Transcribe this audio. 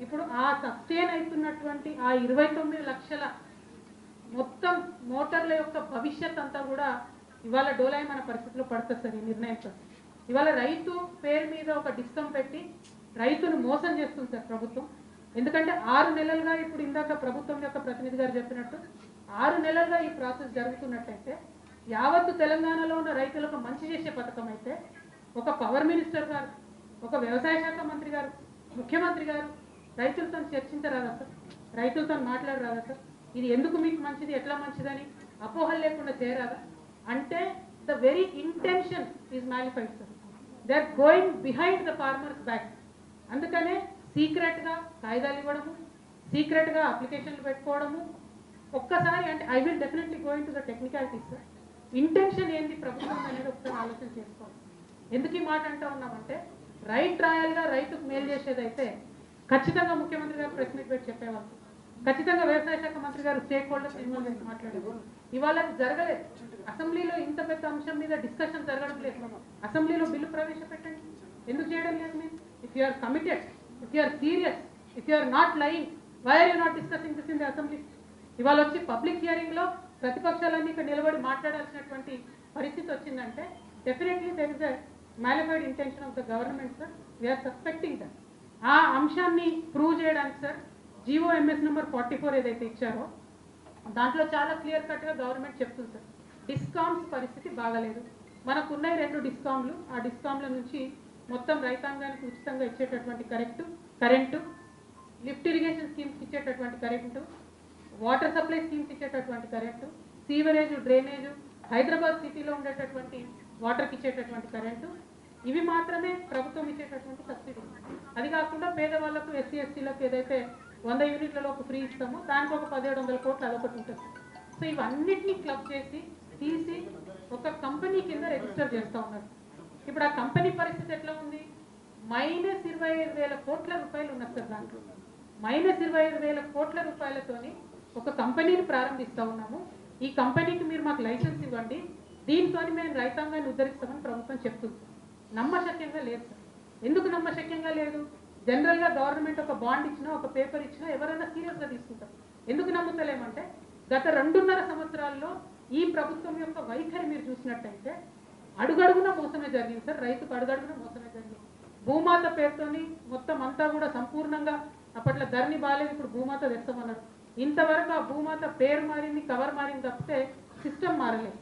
ఇప్పుడు ఆ సస్టైన్ అవుతున్నటువంటి ఆ 29 లక్షల మొత్తం మోటార్ల యొక్క భవిష్యత్ అంతా కూడా ఇవాళ డోలాయమాన పరిస్థితిలో పడుతుంది సార్ ఈ నిర్ణయంతో. ఇవాళ రైతు పేరు మీద ఒక డిస్కం పెట్టి రైతును మోసం చేస్తుంది సార్ ప్రభుత్వం. ఎందుకంటే 6 నెలలుగా ఇప్పుడు ఇందాక ప్రభుత్వం యొక్క ప్రతినిధి గారు చెప్పినట్టు 6 నెలలుగా ఈ ప్రాసెస్ జరుగుతున్నట్టయితే యావత్తు తెలంగాణలో ఉన్న రైతులకు మంచి చేసే పథకం అయితే ఒక పవర్ మినిస్టర్ గారు, ఒక వ్యవసాయ శాఖ మంత్రి గారు, ముఖ్యమంత్రి గారు రైతులతో చర్చించరాదా సార్? రైతులతో మాట్లాడరాదా సార్? ఇది ఎందుకు మీకు మంచిది, ఎట్లా మంచిదని అపోహలు లేకుండా చేయరాదా? అంటే the very intention is malafide sir. They are going behind the farmers back. అందుకనే సీక్రెట్గా కాయిదాలు ఇవ్వడము, సీక్రెట్గా అప్లికేషన్లు పెట్టుకోవడము. ఒక్కసారి అంటే I will definitely going to the technicalities sir. Intention ఏంది ప్రభుత్వం అనేది ఒకసారి ఆలోచన చేసుకోవాలి. ఎందుకు ఈ మాట అంటూ ఉన్నామంటే రైట్ రాయల్గా రైతుకు మేలు చేసేదైతే ఖచ్చితంగా ముఖ్యమంత్రి గారు ప్రెస్ మీట్ పెట్టి చెప్పేవాళ్ళు, ఖచ్చితంగా వ్యవసాయ శాఖ మంత్రి గారు స్టేక్ హోల్డర్స్ ఇన్వాల్వ్ చేసి మాట్లాడేవారు. ఇవాళ జరగలేదు. అసెంబ్లీలో ఇంత పెద్ద అంశం మీద డిస్కషన్ జరగడం లేదు. అసెంబ్లీలో బిల్లు ప్రవేశపెట్టండి. ఎందుకు చేయడం లేదు మీరు? If you are committed, if you are serious, if you are not lying, why are you not discussing this in the assembly? ఇవాళ వచ్చి పబ్లిక్ హియరింగ్లో ప్రతిపక్షాలన్నీ ఇక్కడ నిలబడి మాట్లాడాల్సినటువంటి పరిస్థితి వచ్చిందంటే definitely there is a malafide intention of the government sir. We're suspecting that. ఆ అంశాన్ని prove చేయడానికి సార్ జీఓఎంఎస్ నెంబర్ 44 ఏదైతే ఇచ్చారో దాంట్లో చాలా క్లియర్ కట్గా గవర్నమెంట్ చెప్తుంది సార్. డిస్కామ్స్ పరిస్థితి బాగలేదు. మనకున్న 2 డిస్కామ్లు, ఆ డిస్కామ్ల నుంచి మొత్తం రైతాంగానికి ఉచితంగా ఇచ్చేటటువంటి కరెంటు, లిఫ్ట్ ఇరిగేషన్ స్కీమ్స్ ఇచ్చేటటువంటి కరెంటు, వాటర్ సప్లై స్కీమ్స్ ఇచ్చేటటువంటి కరెంటు, సీవరేజ్, డ్రైనేజ్, హైదరాబాద్ సిటీలో ఉండేటటువంటి వాటర్కి ఇచ్చేటటువంటి కరెంటు, ఇవి మాత్రమే ప్రభుత్వం ఇచ్చేటటువంటి సబ్సిడీ. అది కాకుండా పేదవాళ్లకు, ఎస్సీ ఎస్టీలకు ఏదైతే 100 యూనిట్లలోపు ఫ్రీ ఇస్తామో దానికి ఒక 1700 కోట్లు అదొకటి ఉంటుంది. సో ఇవన్నిటినీ క్లబ్ చేసి తీసి ఒక కంపెనీ కింద రిజిస్టర్ చేస్తూ ఉన్నారు. ఇప్పుడు ఆ కంపెనీ పరిస్థితి ఎట్లా ఉంది? -25,000 కోట్ల రూపాయలు ఉన్నది సార్. దాంట్లో -25,000 కోట్ల రూపాయలతోని ఒక కంపెనీని ప్రారంభిస్తూ ఉన్నాము. ఈ కంపెనీకి మీరు మాకు లైసెన్స్ ఇవ్వండి, దీంతో మేము రైతాంగాన్ని ఉద్ధరిస్తామని ప్రభుత్వం చెప్తుంది. నమ్మశక్యంగా లేదు సార్. ఎందుకు నమ్మశక్యంగా లేదు? జనరల్గా గవర్నమెంట్ ఒక బాండ్ ఇచ్చినా, ఒక పేపర్ ఇచ్చినా ఎవరైనా సీరియస్గా తీసుకుంటారు. ఎందుకు నమ్ముతలేమంటే గత 2.5 సంవత్సరాల్లో ఈ ప్రభుత్వం యొక్క వైఖరి మీరు చూసినట్టయితే అడుగడుగున మోసమే జరిగింది సార్. రైతుకు అడుగడుగున మోసమే జరిగింది. భూమాత పేరుతోని మొత్తం అంతా కూడా సంపూర్ణంగా అప్పట్లో ధరణి బాగాలేదు, ఇప్పుడు భూమాత తెస్తామన్నారు. ఇంతవరకు ఆ భూమాత పేరు మారింది, కవర్ మారింది తప్పితే సిస్టమ్ మారలేదు.